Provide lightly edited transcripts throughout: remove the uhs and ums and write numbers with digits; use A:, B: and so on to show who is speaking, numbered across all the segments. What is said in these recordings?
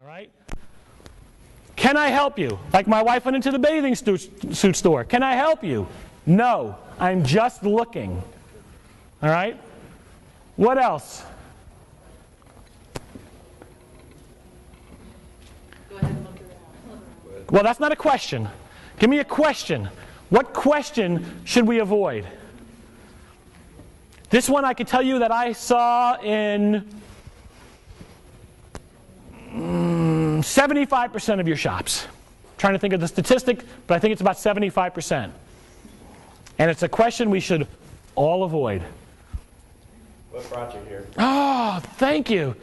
A: All right? Can I help you? Like my wife went into the bathing suit store. Can I help you? No, I'm just looking. All right? What else?
B: Go ahead and look it up.
A: Well, that's not a question. Give me a question. What question should we avoid? This one I could tell you that I saw in 75% of your shops. I'm trying to think of the statistic, but I think it's about 75%. And it's a question we should all avoid.
C: What brought you here?
A: Oh, thank you.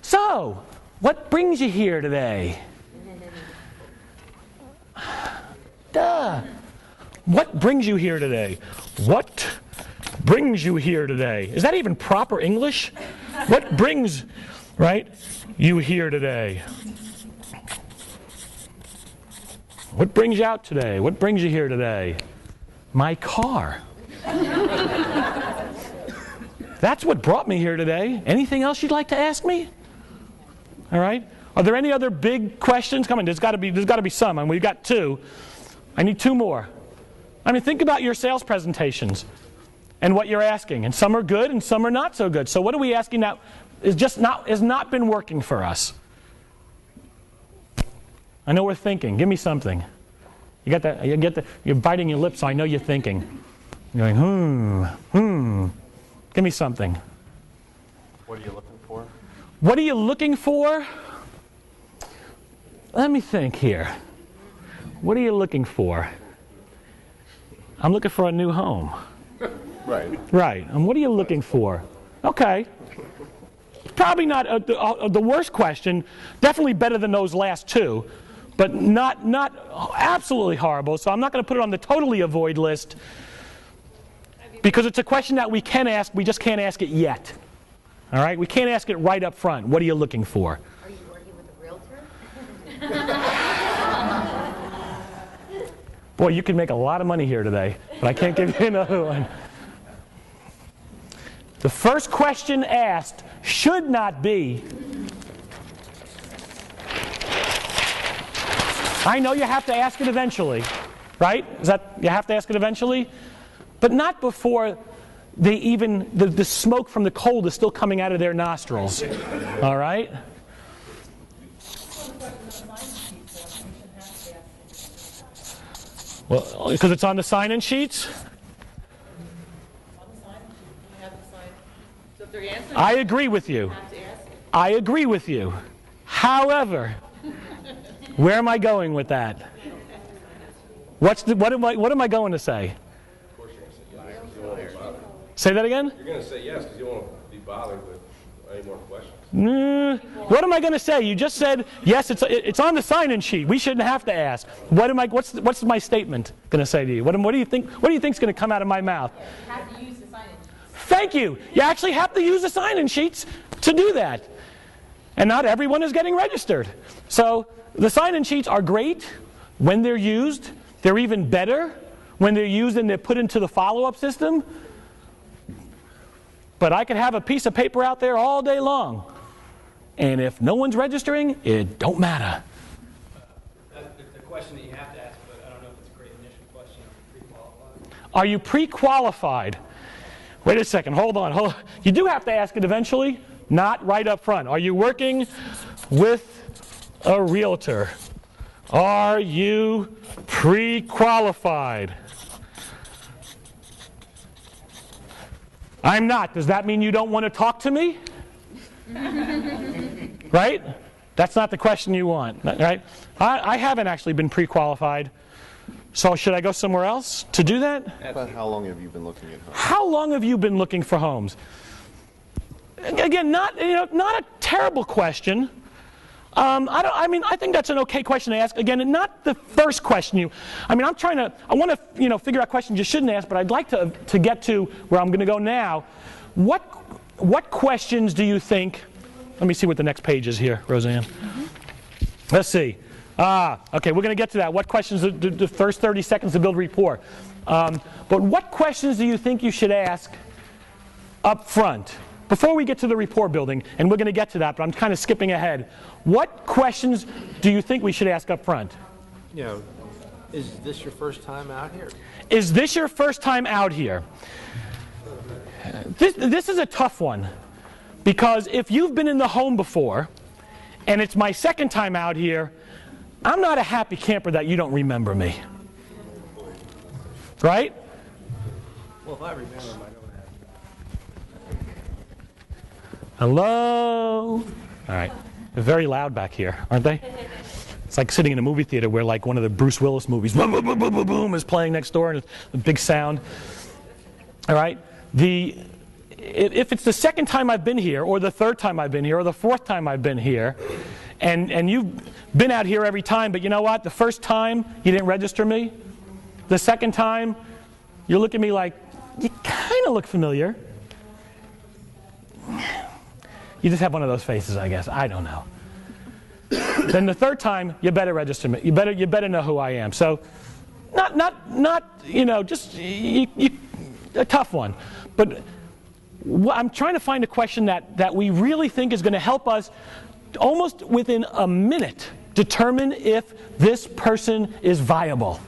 A: So, what brings you here today? Duh. What brings you here today? What brings you here today? Is that even proper English? What brings, right, you here today? What brings you out today? What brings you here today? My car. That's what brought me here today. Anything else you'd like to ask me? All right. Are there any other big questions? Come on, there's got to be some. I mean, we've got two. I need two more. I mean, think about your sales presentations and what you're asking. And some are good and some are not so good. So what are we asking now has not been working for us? I know we're thinking. Give me something. You got that? You're biting your lips, so I know you're thinking. You're going, Give me something.
C: What are you looking for?
A: What are you looking for? Let me think here. What are you looking for? I'm looking for a new home.
C: Right.
A: Right. And what are you looking for? Okay. Probably not the worst question. Definitely better than those last two, but not absolutely horrible. So I'm not going to put it on the totally avoid list because it's a question that we can ask. We just can't ask it yet. All right? We can't ask it right up front. What are you looking for?
B: Are you working with a realtor?
A: Boy, you can make a lot of money here today, but I can't give you another one. The first question asked should not be, I know you have to ask it eventually, right? You have to ask it eventually? But not before the smoke from the cold is still coming out of their nostrils. All right? Well, because it's on the sign-in sheets? I agree with you. I agree with you. However, where am I going with that? What am I going to say?
C: Of course you're going to say yes because you don't want to be bothered.
A: Say that again?
C: You're going to say yes because you don't want to be bothered with any more questions.
A: What am I going to say? You just said yes. It's on the sign-in sheet. We shouldn't have to ask. What's my statement going to say to you? What do you think? What do you think is going to come out of my mouth?
B: You have to use the sign-in sheet.
A: Thank you. You actually have to use the sign-in sheets to do that, and not everyone is getting registered. So the sign-in sheets are great when they're used. They're even better when they're used and they're put into the follow-up system. But I could have a piece of paper out there all day long. And if no one's registering, it don't matter.
D: It's a question that you have to ask, but I don't know if it's a great initial question. Pre-qualified.
A: Are you pre-qualified? Wait a second. Hold on. You do have to ask it eventually, not right up front. Are you working with a realtor? Are you pre-qualified? I'm not. Does that mean you don't want to talk to me? Right? That's not the question you want, right? I haven't actually been pre-qualified. So should I go somewhere else to do that?
C: About how long have you been looking at homes?
A: How long have you been looking for homes? Again, not a terrible question. I think that's an okay question to ask. Again, not the first question I want to figure out questions you shouldn't ask, but I'd like to get to where I'm going to go now. What questions do you think? Let me see what the next page is here, Roseanne. Let's see. Okay, we're going to get to that. What questions? The first 30 seconds to build rapport. But what questions do you think you should ask up front? before we get to the rapport building, and we're going to get to that, but I'm kind of skipping ahead, what questions do you think we should ask up front?
E: You know, is this your first time out here?
A: Is this your first time out here? This is a tough one, because if you've been in the home before, and it's my second time out here, I'm not a happy camper that you don't remember me. Right?
E: Well, if I remember, I don't have.
A: Hello? All right. They're very loud back here, aren't they? It's like sitting in a movie theater where like one of the Bruce Willis movies, boom, boom, boom, boom, boom, boom, is playing next door, and it's a big sound. All right? If it's the second time I've been here, or the third time I've been here, or the fourth time I've been here, and you've been out here every time, but you know what? The first time, you didn't register me. The second time, you look at me like, you kind of look familiar. You just have one of those faces, I guess. I don't know. Then the third time, you better register me. You better know who I am. So, not you know, just a tough one. But I'm trying to find a question that we really think is going to help us almost within a minute determine if this person is viable.